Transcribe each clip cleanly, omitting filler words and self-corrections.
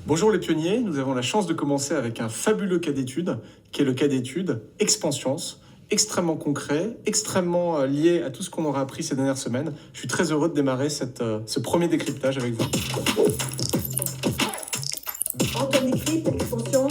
Bonjour les pionniers, nous avons la chance de commencer avec un fabuleux cas d'étude, qui est le cas d'étude Expanscience, extrêmement concret, extrêmement lié à tout ce qu'on aura appris ces dernières semaines. Je suis très heureux de démarrer ce premier décryptage avec vous. Antoine décrypte, expansion,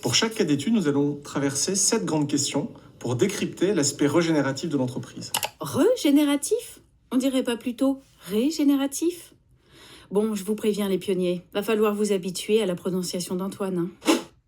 Pour chaque cas d'étude, nous allons traverser 7 grandes questions pour décrypter l'aspect régénératif de l'entreprise. Régénératif? On dirait pas plutôt régénératif? Bon, je vous préviens les pionniers, va falloir vous habituer à la prononciation d'Antoine.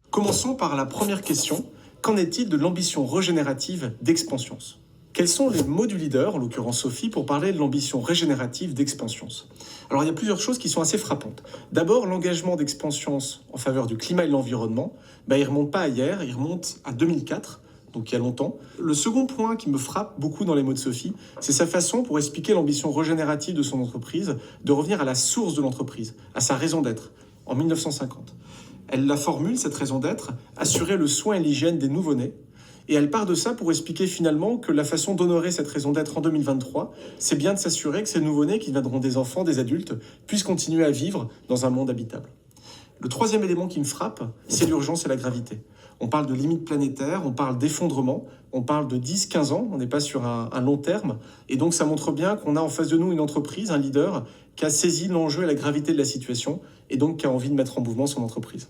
Commençons par la première question. Qu'en est-il de l'ambition régénérative d'Expanscience? Quels sont les mots du leader, en l'occurrence Sophie, pour parler de l'ambition régénérative d'Expanscience? Alors il y a plusieurs choses qui sont assez frappantes. D'abord, l'engagement d'Expanscience en faveur du climat et de l'environnement, il ne remonte pas à hier, il remonte à 2004, donc il y a longtemps. Le second point qui me frappe beaucoup dans les mots de Sophie, c'est sa façon, pour expliquer l'ambition régénérative de son entreprise, de revenir à la source de l'entreprise, à sa raison d'être, en 1950. Elle la formule, cette raison d'être, assurer le soin et l'hygiène des nouveau-nés. Et elle part de ça pour expliquer finalement que la façon d'honorer cette raison d'être en 2023, c'est bien de s'assurer que ces nouveau-nés qui viendront des enfants, des adultes, puissent continuer à vivre dans un monde habitable. Le troisième élément qui me frappe, c'est l'urgence et la gravité. On parle de limites planétaires, on parle d'effondrement, on parle de 10-15 ans, on n'est pas sur un long terme. Et donc ça montre bien qu'on a en face de nous une entreprise, un leader, qui a saisi l'enjeu et la gravité de la situation, et donc qui a envie de mettre en mouvement son entreprise.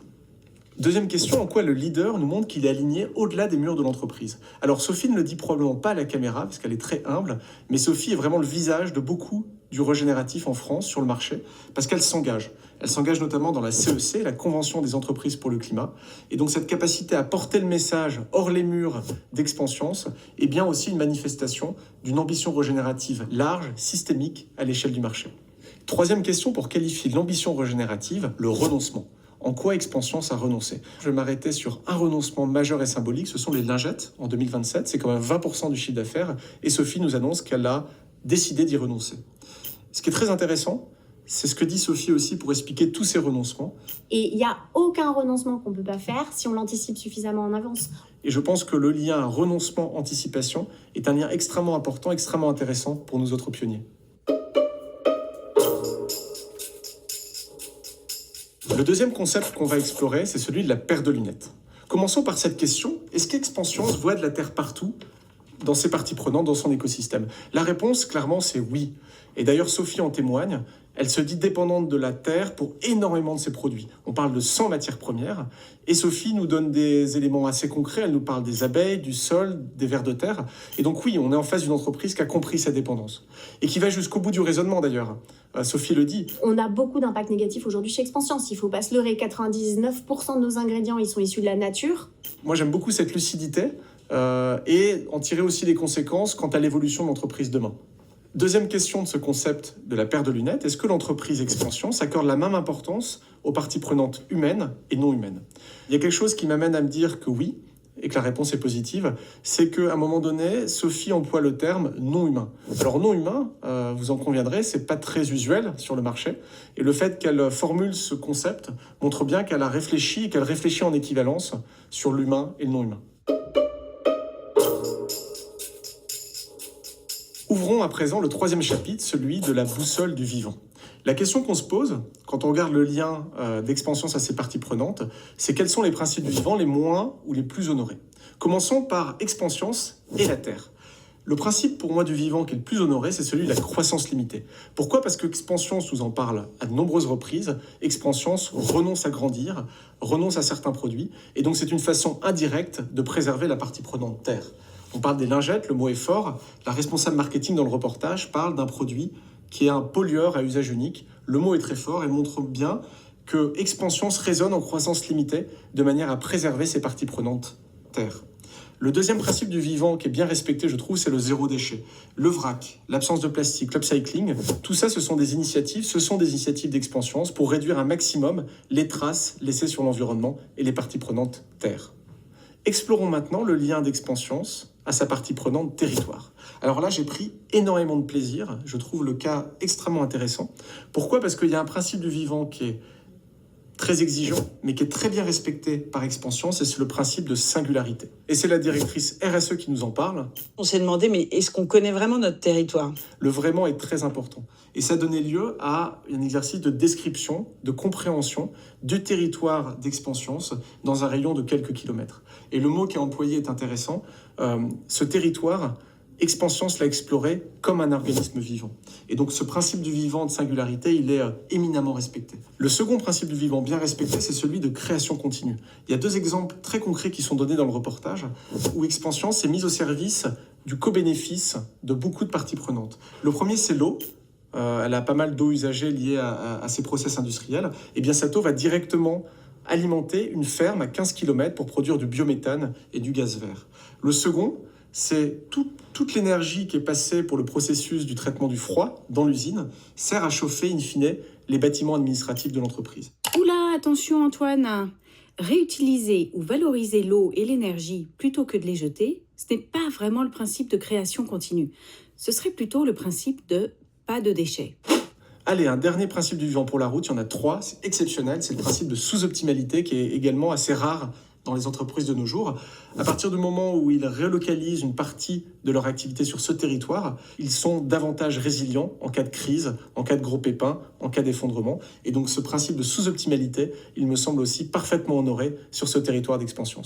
Deuxième question, en quoi le leader nous montre qu'il est aligné au-delà des murs de l'entreprise? Alors Sophie ne le dit probablement pas à la caméra, parce qu'elle est très humble, mais Sophie est vraiment le visage de beaucoup du régénératif en France, sur le marché, parce qu'elle s'engage. Elle s'engage notamment dans la CEC, la Convention des entreprises pour le climat. Et donc cette capacité à porter le message hors les murs d'Expanscience est bien aussi une manifestation d'une ambition régénérative large, systémique, à l'échelle du marché. Troisième question pour qualifier l'ambition régénérative, le renoncement. En quoi Expanscience a renoncé? Je vais m'arrêter sur un renoncement majeur et symbolique, ce sont les lingettes en 2027, c'est quand même 20% du chiffre d'affaires, et Sophie nous annonce qu'elle a décidé d'y renoncer. Ce qui est très intéressant, c'est ce que dit Sophie aussi pour expliquer tous ces renoncements. Et il n'y a aucun renoncement qu'on ne peut pas faire si on l'anticipe suffisamment en avance. Et je pense que le lien renoncement-anticipation est un lien extrêmement important, extrêmement intéressant pour nous autres pionniers. Le deuxième concept qu'on va explorer, c'est celui de la paire de lunettes. Commençons par cette question, est-ce qu'Expanscience voit de la Terre partout dans ses parties prenantes, dans son écosystème? La réponse, clairement, c'est oui. Et d'ailleurs, Sophie en témoigne, elle se dit dépendante de la Terre pour énormément de ses produits. On parle de 100 matières premières, et Sophie nous donne des éléments assez concrets, elle nous parle des abeilles, du sol, des vers de terre. Et donc oui, on est en face d'une entreprise qui a compris sa dépendance, et qui va jusqu'au bout du raisonnement d'ailleurs. Sophie le dit. On a beaucoup d'impacts négatifs aujourd'hui chez Expanscience. Il ne faut pas se leurrer, 99% de nos ingrédients, ils sont issus de la nature. Moi, j'aime beaucoup cette lucidité et en tirer aussi les conséquences quant à l'évolution de l'entreprise demain. Deuxième question de ce concept de la paire de lunettes, est-ce que l'entreprise Expanscience accorde la même importance aux parties prenantes humaines et non humaines? Il y a quelque chose qui m'amène à me dire que oui, et que la réponse est positive, c'est qu'à un moment donné, Sophie emploie le terme non humain. Alors non humain, vous en conviendrez, c'est pas très usuel sur le marché, et le fait qu'elle formule ce concept montre bien qu'elle a réfléchi et qu'elle réfléchit en équivalence sur l'humain et le non humain. Ouvrons à présent le troisième chapitre, celui de la boussole du vivant. La question qu'on se pose, quand on regarde le lien d'Expanscience à ses parties prenantes, c'est quels sont les principes du vivant les moins ou les plus honorés. Commençons par Expanscience et la Terre. Le principe pour moi du vivant qui est le plus honoré, c'est celui de la croissance limitée. Pourquoi? Parce que Expanscience nous en parle à de nombreuses reprises. Expanscience renonce à grandir, renonce à certains produits, et donc c'est une façon indirecte de préserver la partie prenante Terre. On parle des lingettes, le mot est fort. La responsable marketing dans le reportage parle d'un produit qui est un pollueur à usage unique. Le mot est très fort et montre bien que Expanscience résonne en croissance limitée de manière à préserver ses parties prenantes Terre. Le deuxième principe du vivant qui est bien respecté, je trouve, c'est le zéro déchet. Le vrac, l'absence de plastique, l'upcycling, tout ça, ce sont des initiatives d'Expanscience pour réduire un maximum les traces laissées sur l'environnement et les parties prenantes Terre. Explorons maintenant le lien d'Expanscience à sa partie prenante territoire. Alors là, j'ai pris énormément de plaisir. Je trouve le cas extrêmement intéressant. Pourquoi? Parce qu'il y a un principe du vivant qui est très exigeant, mais qui est très bien respecté par Expansions, c'est le principe de singularité. Et c'est la directrice RSE qui nous en parle. On s'est demandé, mais est-ce qu'on connaît vraiment notre territoire ? Le vraiment est très important. Et ça donnait lieu à un exercice de description, de compréhension du territoire d'Expansions dans un rayon de quelques kilomètres. Et le mot qui est employé est intéressant. Ce territoire, Expansions l'a exploré comme un organisme vivant. Et donc ce principe du vivant de singularité, il est éminemment respecté. Le second principe du vivant bien respecté, c'est celui de création continue. Il y a 2 exemples très concrets qui sont donnés dans le reportage, où Expansions s'est mise au service du co-bénéfice de beaucoup de parties prenantes. Le premier, c'est l'eau. Elle a pas mal d'eau usagée liée à ses process industriels. Et bien cette eau va directement alimenter une ferme à 15 km pour produire du biométhane et du gaz vert. Le second, c'est toute l'énergie qui est passée pour le processus du traitement du froid dans l'usine sert à chauffer, in fine, les bâtiments administratifs de l'entreprise. Oula, attention Antoine. Réutiliser ou valoriser l'eau et l'énergie plutôt que de les jeter, ce n'est pas vraiment le principe de création continue. Ce serait plutôt le principe de pas de déchets. Allez, un dernier principe du vivant pour la route, il y en a 3, c'est exceptionnel, c'est le principe de sous-optimalité qui est également assez rare dans les entreprises de nos jours. À partir du moment où ils relocalisent une partie de leur activité sur ce territoire, ils sont davantage résilients en cas de crise, en cas de gros pépins, en cas d'effondrement. Et donc ce principe de sous-optimalité, il me semble aussi parfaitement honoré sur ce territoire d'Expansions.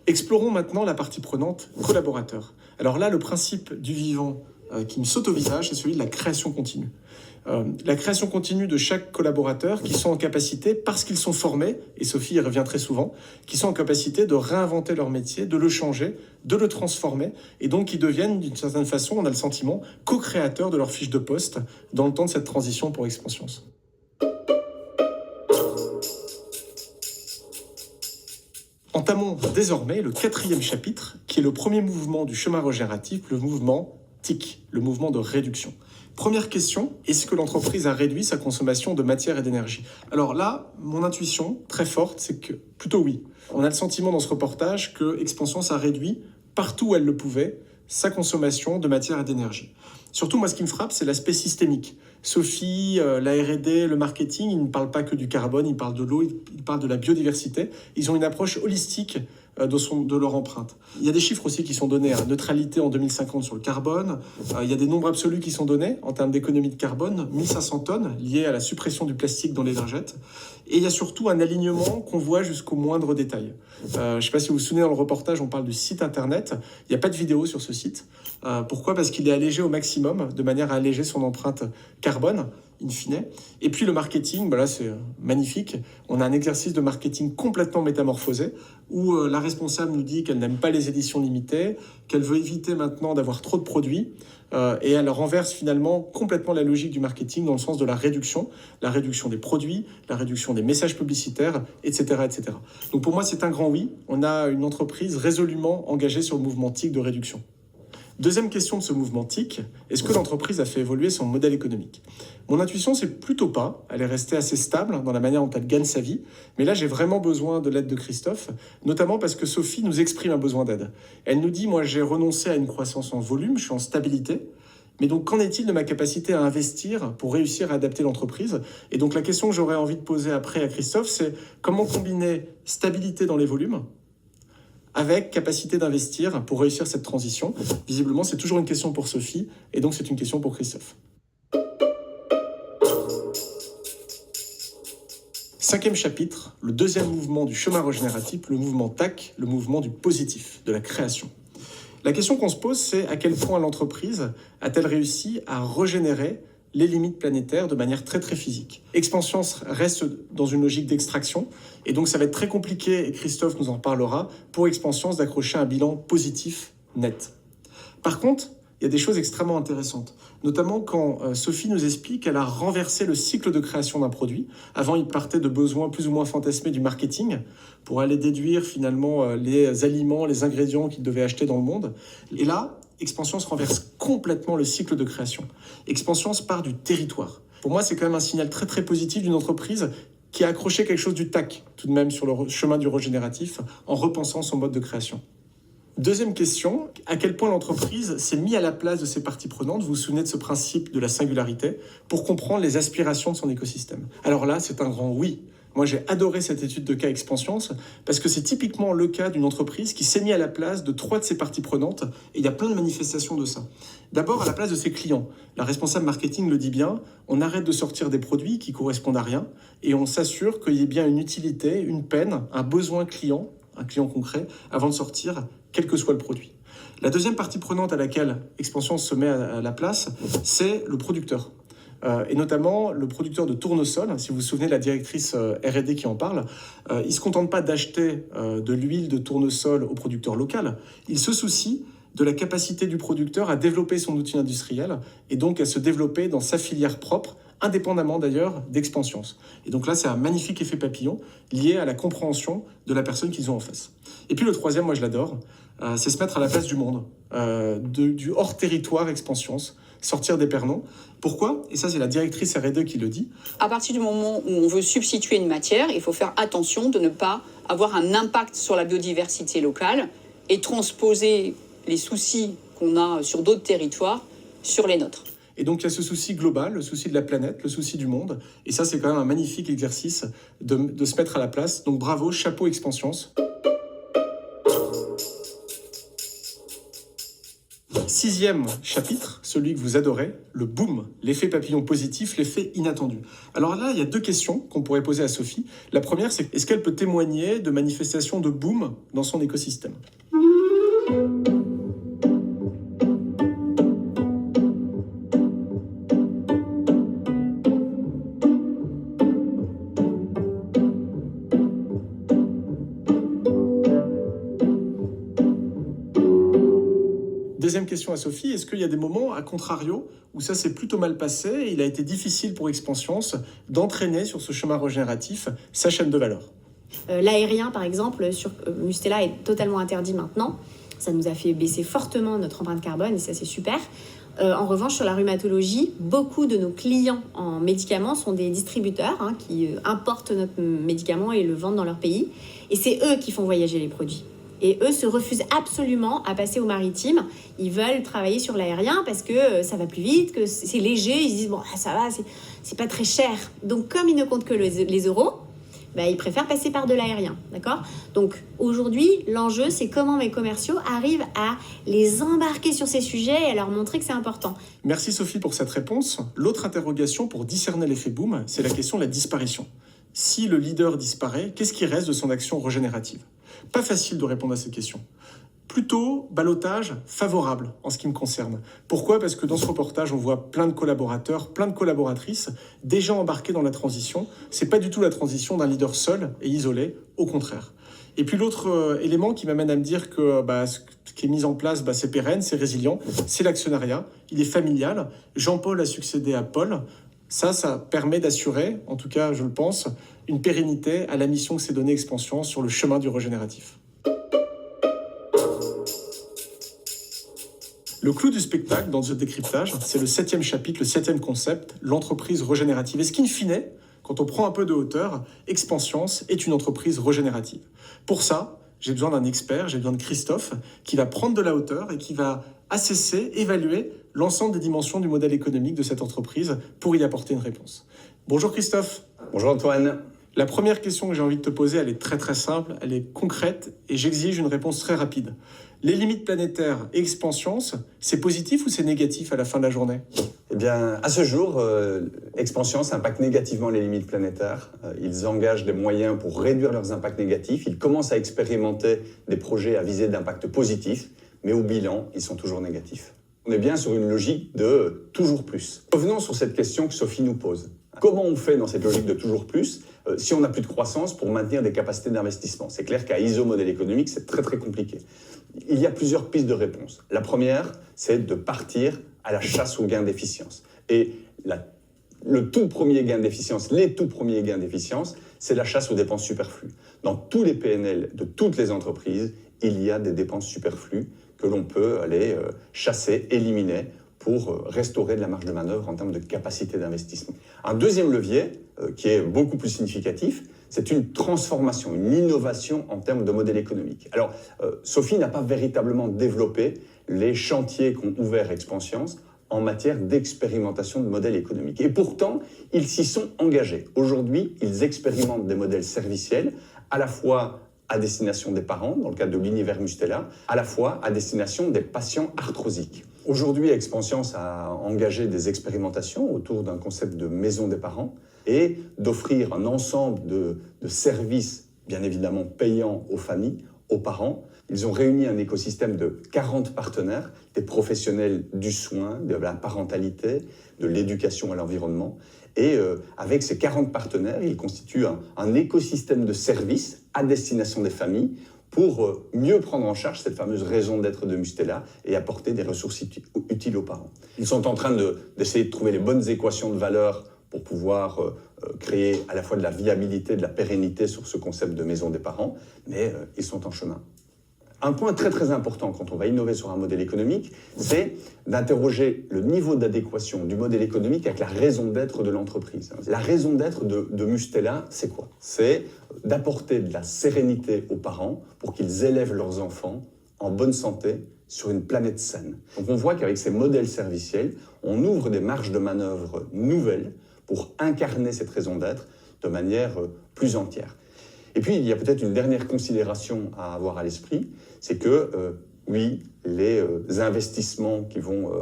Explorons maintenant la partie prenante, collaborateurs. Alors là, le principe du vivant qui me saute au visage, c'est celui de la création continue. La création continue de chaque collaborateur qui sont en capacité, parce qu'ils sont formés, et Sophie y revient très souvent, qui sont en capacité de réinventer leur métier, de le changer, de le transformer, et donc qui deviennent d'une certaine façon, on a le sentiment, co-créateurs de leur fiche de poste dans le temps de cette transition pour Expansions. Entamons désormais le 4e chapitre, qui est le premier mouvement du chemin régénératif, le mouvement TIC, le mouvement de réduction. Première question, est-ce que l'entreprise a réduit sa consommation de matière et d'énergie ? Alors là, mon intuition très forte, c'est que plutôt oui. On a le sentiment dans ce reportage que Expansions a réduit, partout où elle le pouvait, sa consommation de matière et d'énergie. Surtout, moi, ce qui me frappe, c'est l'aspect systémique. Sophie, la R&D, le marketing, ils ne parlent pas que du carbone, ils parlent de l'eau, ils parlent de la biodiversité. Ils ont une approche holistique de leur empreinte. Il y a des chiffres aussi qui sont donnés, neutralité en 2050 sur le carbone. Il y a des nombres absolus qui sont donnés en termes d'économie de carbone, 1500 tonnes liées à la suppression du plastique dans les lingettes. Et il y a surtout un alignement qu'on voit jusqu'au moindre détail. Je ne sais pas si vous vous souvenez, dans le reportage, on parle du site internet. Il n'y a pas de vidéo sur ce site. Pourquoi ? Parce qu'il est allégé au maximum, de manière à alléger son empreinte carbone, in fine. Et puis le marketing, là c'est magnifique. On a un exercice de marketing complètement métamorphosé, où la responsable nous dit qu'elle n'aime pas les éditions limitées, qu'elle veut éviter maintenant d'avoir trop de produits, et elle renverse finalement complètement la logique du marketing dans le sens de la réduction des produits, la réduction des messages publicitaires, etc., etc. Donc pour moi, c'est un grand oui. On a une entreprise résolument engagée sur le mouvement TIC de réduction. Deuxième question de ce mouvement TIC, est-ce que l'entreprise a fait évoluer son modèle économique ? Mon intuition, c'est plutôt pas. Elle est restée assez stable dans la manière dont elle gagne sa vie. Mais là, j'ai vraiment besoin de l'aide de Christophe, notamment parce que Sophie nous exprime un besoin d'aide. Elle nous dit, moi, j'ai renoncé à une croissance en volume, je suis en stabilité. Mais donc, qu'en est-il de ma capacité à investir pour réussir à adapter l'entreprise ? Et donc, la question que j'aurais envie de poser après à Christophe, c'est comment combiner stabilité dans les volumes avec capacité d'investir pour réussir cette transition. Visiblement, c'est toujours une question pour Sophie, et donc c'est une question pour Christophe. 5e chapitre, le 2e mouvement du chemin régénératif, le mouvement TAC, le mouvement du positif, de la création. La question qu'on se pose, c'est à quel point l'entreprise a-t-elle réussi à régénérer les limites planétaires de manière très très physique. Expansions reste dans une logique d'extraction, et donc ça va être très compliqué, et Christophe nous en parlera, pour Expansions d'accrocher un bilan positif net. Par contre, il y a des choses extrêmement intéressantes, notamment quand Sophie nous explique qu'elle a renversé le cycle de création d'un produit. Avant, il partait de besoins plus ou moins fantasmés du marketing pour aller déduire finalement les aliments, les ingrédients qu'il devait acheter dans le monde. Et là, Expansions renverse complètement le cycle de création. Expansions part du territoire. Pour moi, c'est quand même un signal très très positif d'une entreprise qui a accroché quelque chose du TAC, tout de même sur le chemin du régénératif, en repensant son mode de création. Deuxième question, à quel point l'entreprise s'est mise à la place de ses parties prenantes, vous vous souvenez de ce principe de la singularité, pour comprendre les aspirations de son écosystème. Alors là, c'est un grand oui. Moi, j'ai adoré cette étude de cas Expansience parce que c'est typiquement le cas d'une entreprise qui s'est mise à la place de 3 de ses parties prenantes et il y a plein de manifestations de ça. D'abord, à la place de ses clients. La responsable marketing le dit bien, on arrête de sortir des produits qui correspondent à rien et on s'assure qu'il y ait bien une utilité, une peine, un besoin client, un client concret, avant de sortir, quel que soit le produit. La deuxième partie prenante à laquelle Expansience se met à la place, c'est le producteur. Et notamment le producteur de tournesol, si vous vous souvenez de la directrice R&D qui en parle, il ne se contente pas d'acheter de l'huile de tournesol au producteur local, il se soucie de la capacité du producteur à développer son outil industriel et donc à se développer dans sa filière propre, indépendamment d'ailleurs d'Expansience. Et donc là, c'est un magnifique effet papillon lié à la compréhension de la personne qu'ils ont en face. Et puis le troisième, moi je l'adore, c'est se mettre à la place du monde, du hors-territoire Expansience, sortir des pernons. Pourquoi ? Et ça, c'est la directrice R&D qui le dit. À partir du moment où on veut substituer une matière, il faut faire attention de ne pas avoir un impact sur la biodiversité locale et transposer les soucis qu'on a sur d'autres territoires sur les nôtres. Et donc, il y a ce souci global, le souci de la planète, le souci du monde. Et ça, c'est quand même un magnifique exercice de se mettre à la place. Donc, bravo, chapeau Expansience. 6e chapitre, celui que vous adorez, le boom, l'effet papillon positif, l'effet inattendu. Alors là, il y a 2 questions qu'on pourrait poser à Sophie. La première, c'est est-ce qu'elle peut témoigner de manifestations de boom dans son écosystème ? Deuxième question à Sophie, est-ce qu'il y a des moments, à contrario, où ça s'est plutôt mal passé et il a été difficile pour Expansience d'entraîner sur ce chemin régénératif sa chaîne de valeur ? L'aérien, par exemple, sur Mustela est totalement interdit maintenant. Ça nous a fait baisser fortement notre empreinte carbone et ça, c'est super. En revanche, sur la rhumatologie, beaucoup de nos clients en médicaments sont des distributeurs qui importent notre médicament et le vendent dans leur pays. Et c'est eux qui font voyager les produits. Et eux se refusent absolument à passer au maritime. Ils veulent travailler sur l'aérien parce que ça va plus vite, que c'est léger. Ils se disent, bon, ça va, c'est pas très cher. Donc, comme ils ne comptent que les euros, ils préfèrent passer par de l'aérien, d'accord ? Donc, aujourd'hui, l'enjeu, c'est comment mes commerciaux arrivent à les embarquer sur ces sujets et à leur montrer que c'est important. Merci Sophie pour cette réponse. L'autre interrogation pour discerner l'effet boom, c'est la question de la disparition. Si le leader disparaît, qu'est-ce qui reste de son action régénérative ? Pas facile de répondre à cette question. Plutôt ballottage favorable en ce qui me concerne. Pourquoi ? Parce que dans ce reportage, on voit plein de collaborateurs, plein de collaboratrices déjà embarqués dans la transition. C'est pas du tout la transition d'un leader seul et isolé, au contraire. Et puis l'autre élément qui m'amène à me dire que ce qui est mis en place, c'est pérenne, c'est résilient, c'est l'actionnariat, il est familial. Jean-Paul a succédé à Paul. Ça permet d'assurer, en tout cas je le pense, une pérennité à la mission que s'est donnée Expansience sur le chemin du régénératif. Le clou du spectacle dans ce décryptage, c'est le 7e chapitre, le 7e concept, l'entreprise régénérative. Et ce qu'in fine, quand on prend un peu de hauteur, Expansience est une entreprise régénérative. Pour ça, j'ai besoin d'un expert, j'ai besoin de Christophe, qui va prendre de la hauteur et qui va assesser, évaluer l'ensemble des dimensions du modèle économique de cette entreprise pour y apporter une réponse. Bonjour Christophe. Bonjour Antoine. La première question que j'ai envie de te poser, elle est très très simple, elle est concrète et j'exige une réponse très rapide. Les limites planétaires et Expansience, c'est positif ou c'est négatif à la fin de la journée ? Eh bien, à ce jour, Expansience impacte négativement les limites planétaires. Ils engagent des moyens pour réduire leurs impacts négatifs. Ils commencent à expérimenter des projets à visée d'impact positif, mais au bilan, ils sont toujours négatifs. On est bien sur une logique de toujours plus. Revenons sur cette question que Sophie nous pose. Comment on fait dans cette logique de toujours plus si on n'a plus de croissance pour maintenir des capacités d'investissement ? C'est clair qu'à ISO modèle économique, c'est très très compliqué. Il y a plusieurs pistes de réponse. La première, c'est de partir à la chasse aux gains d'efficience. Et les tout premiers gains d'efficience, c'est la chasse aux dépenses superflues. Dans tous les PNL de toutes les entreprises, il y a des dépenses superflues que l'on peut aller chasser, éliminer pour restaurer de la marge de manœuvre en termes de capacité d'investissement. Un deuxième levier, qui est beaucoup plus significatif, c'est une transformation, une innovation en termes de modèle économique. Alors, Sophie n'a pas véritablement développé les chantiers qu'ont ouvert Expansience en matière d'expérimentation de modèles économiques. Et pourtant, ils s'y sont engagés. Aujourd'hui, ils expérimentent des modèles serviciels, à la fois à destination des parents, dans le cadre de l'univers Mustela, à la fois à destination des patients arthrosiques. Aujourd'hui, Expanscience a engagé des expérimentations autour d'un concept de maison des parents et d'offrir un ensemble de services, bien évidemment payants aux familles, aux parents. Ils ont réuni un écosystème de 40 partenaires, des professionnels du soin, de la parentalité, de l'éducation à l'environnement. Et avec ces 40 partenaires, ils constituent un écosystème de services à destination des familles pour mieux prendre en charge cette fameuse raison d'être de Mustela et apporter des ressources utiles aux parents. Ils sont en train d'essayer de trouver les bonnes équations de valeur pour pouvoir créer à la fois de la viabilité, de la pérennité sur ce concept de maison des parents, mais ils sont en chemin. Un point très très important quand on va innover sur un modèle économique, c'est d'interroger le niveau d'adéquation du modèle économique avec la raison d'être de l'entreprise. La raison d'être de Mustela, c'est quoi? C'est d'apporter de la sérénité aux parents pour qu'ils élèvent leurs enfants en bonne santé sur une planète saine. Donc on voit qu'avec ces modèles serviciels, on ouvre des marges de manœuvre nouvelles pour incarner cette raison d'être de manière plus entière. Et puis, il y a peut-être une dernière considération à avoir à l'esprit, c'est que, oui, les investissements qui vont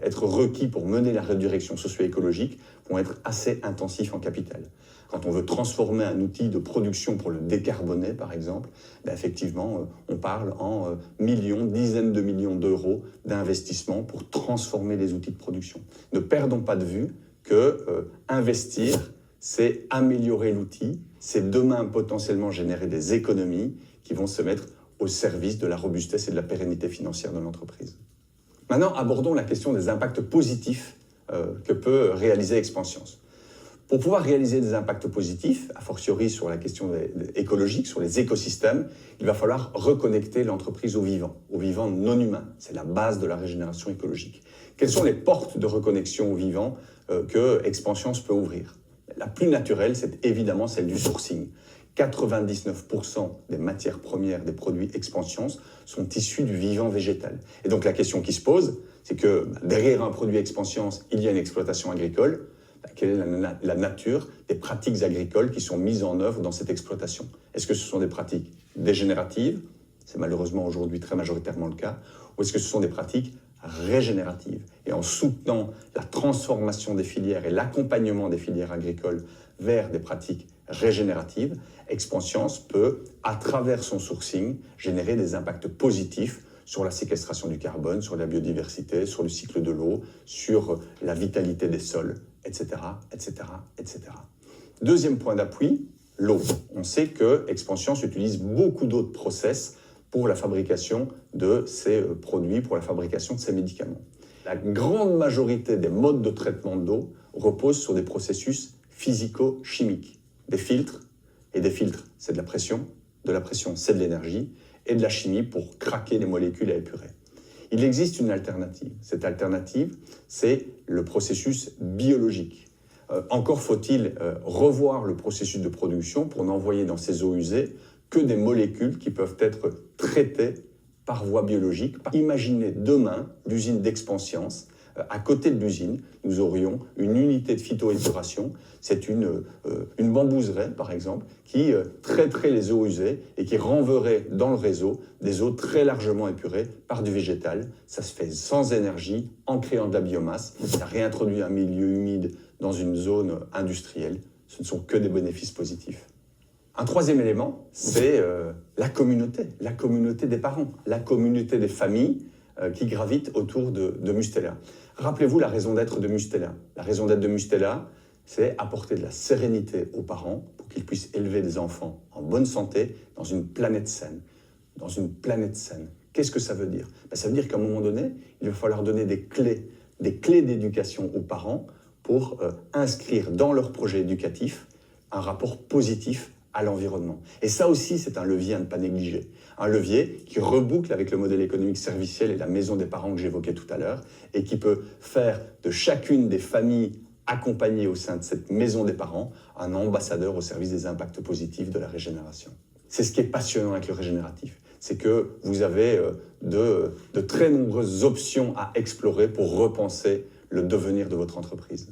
être requis pour mener la redirection socio-écologique vont être assez intensifs en capital. Quand on veut transformer un outil de production pour le décarboner, par exemple, ben effectivement, on parle en millions, dizaines de millions d'euros d'investissement pour transformer les outils de production. Ne perdons pas de vue que investir, c'est améliorer l'outil, c'est demain potentiellement générer des économies qui vont se mettre au service de la robustesse et de la pérennité financière de l'entreprise. Maintenant, abordons la question des impacts positifs que peut réaliser Expanscience. Pour pouvoir réaliser des impacts positifs, a fortiori sur la question écologique, sur les écosystèmes, il va falloir reconnecter l'entreprise au vivant non humain. C'est la base de la régénération écologique. Quelles sont les portes de reconnexion au vivant que Expanscience peut ouvrir? La plus naturelle, c'est évidemment celle du sourcing. 99% des matières premières des produits Expanscience sont issues du vivant végétal. Et donc la question qui se pose, c'est que derrière un produit Expanscience, il y a une exploitation agricole. Quelle est la nature des pratiques agricoles qui sont mises en œuvre dans cette exploitation? Est-ce que ce sont des pratiques dégénératives? C'est malheureusement aujourd'hui très majoritairement le cas. Ou est-ce que ce sont des pratiques régénérative? Et en soutenant la transformation des filières et l'accompagnement des filières agricoles vers des pratiques régénératives, Expanscience peut, à travers son sourcing, générer des impacts positifs sur la séquestration du carbone, sur la biodiversité, sur le cycle de l'eau, sur la vitalité des sols, etc., etc., etc. Deuxième point d'appui, l'eau. On sait que Expanscience utilise beaucoup d'autres process pour la fabrication de ces produits, pour la fabrication de ces médicaments. La grande majorité des modes de traitement de l'eau reposent sur des processus physico-chimiques. Des filtres, et des filtres, c'est de la pression, c'est de l'énergie, et de la chimie pour craquer les molécules à épurer. Il existe une alternative. Cette alternative, c'est le processus biologique. Encore faut-il revoir le processus de production pour n'envoyer dans ces eaux usées que des molécules qui peuvent être traitées par voie biologique. Imaginez demain l'usine d'Expanscience. À côté de l'usine, nous aurions une unité de phytoépuration. C'est une bambouseraie, par exemple, qui traiterait les eaux usées et qui renverrait dans le réseau des eaux très largement épurées par du végétal. Ça se fait sans énergie, en créant de la biomasse. Ça réintroduit un milieu humide dans une zone industrielle. Ce ne sont que des bénéfices positifs. Un troisième élément, c'est la communauté des parents, la communauté des familles qui gravitent autour de Mustela. Rappelez-vous la raison d'être de Mustela. La raison d'être de Mustela, c'est apporter de la sérénité aux parents pour qu'ils puissent élever des enfants en bonne santé dans une planète saine. Dans une planète saine. Qu'est-ce que ça veut dire? Ça veut dire qu'à un moment donné, il va falloir donner des clés d'éducation aux parents pour inscrire dans leur projet éducatif un rapport positif à l'environnement. Et ça aussi, c'est un levier à ne pas négliger. Un levier qui reboucle avec le modèle économique serviciel et la maison des parents que j'évoquais tout à l'heure, et qui peut faire de chacune des familles accompagnées au sein de cette maison des parents un ambassadeur au service des impacts positifs de la régénération. C'est ce qui est passionnant avec le régénératif. c'est que vous avez de très nombreuses options à explorer pour repenser le devenir de votre entreprise.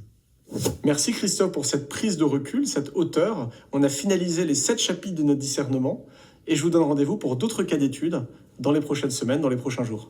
Merci Christophe pour cette prise de recul, cette hauteur. On a finalisé les 7 chapitres de notre discernement et je vous donne rendez-vous pour d'autres cas d'études dans les prochaines semaines, dans les prochains jours.